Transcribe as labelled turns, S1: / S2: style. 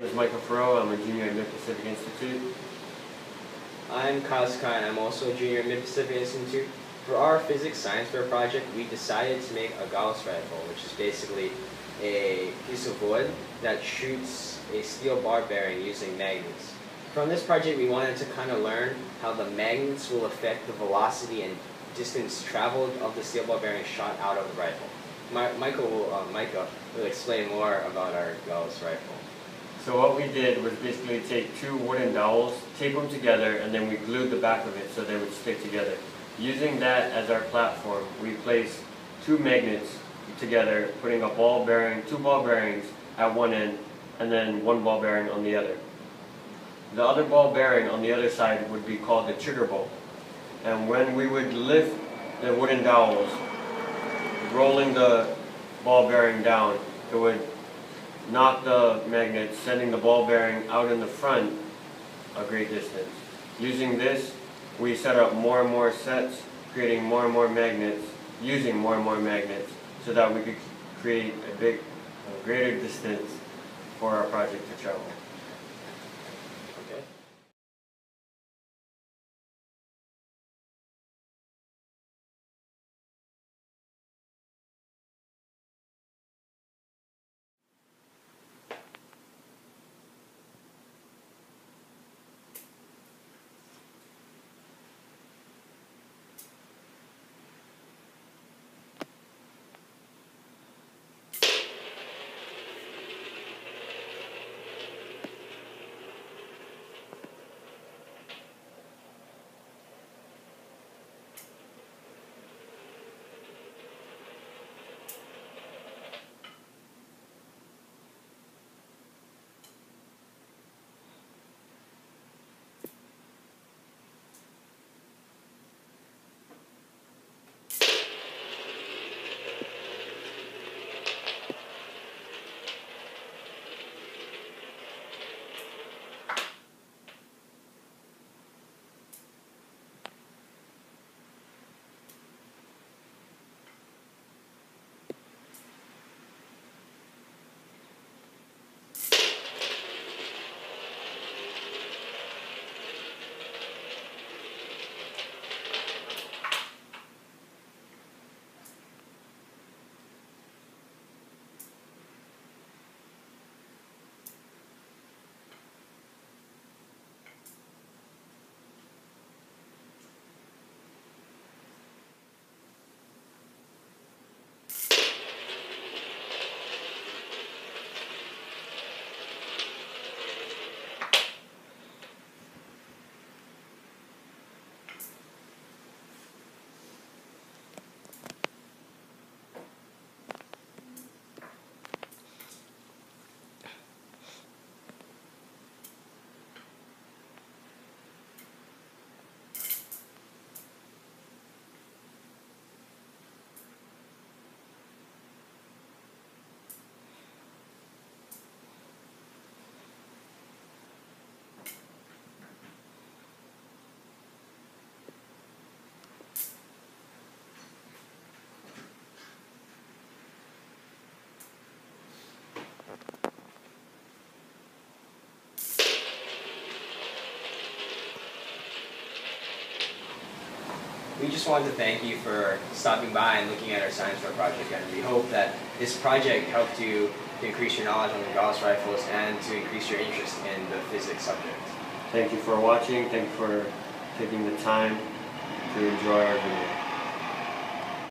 S1: My name is Michael. I'm a junior at Mid-Pacific Institute.
S2: I'm Kaz Khan. I'm also a junior at Mid-Pacific Institute. For our physics science fair project, we decided to make a Gauss Rifle, which is basically a piece of wood that shoots a steel bar bearing using magnets. From this project, we wanted to kind of learn how the magnets will affect the velocity and distance traveled of the steel bar bearing shot out of the rifle. Micah will explain more about our Gauss Rifle.
S1: So what we did was basically take two wooden dowels, tape them together, and then we glued the back of it so they would stick together. Using that as our platform, we placed two magnets together, putting two ball bearings at one end, and then one ball bearing on the other. The other ball bearing on the other side would be called the trigger bolt. And when we would lift the wooden dowels, rolling the ball bearing down, it would knock the magnet, sending the ball bearing out in the front a great distance. Using this, we set up more and more sets, creating more and more magnets, using more and more magnets, so that we could create a greater distance for our project to travel.
S2: Okay. We just wanted to thank you for stopping by and looking at our science fair project, and we hope that this project helped you to increase your knowledge on the Gauss rifles and to increase your interest in the physics subject.
S1: Thank you for watching. Thank you for taking the time to enjoy our video.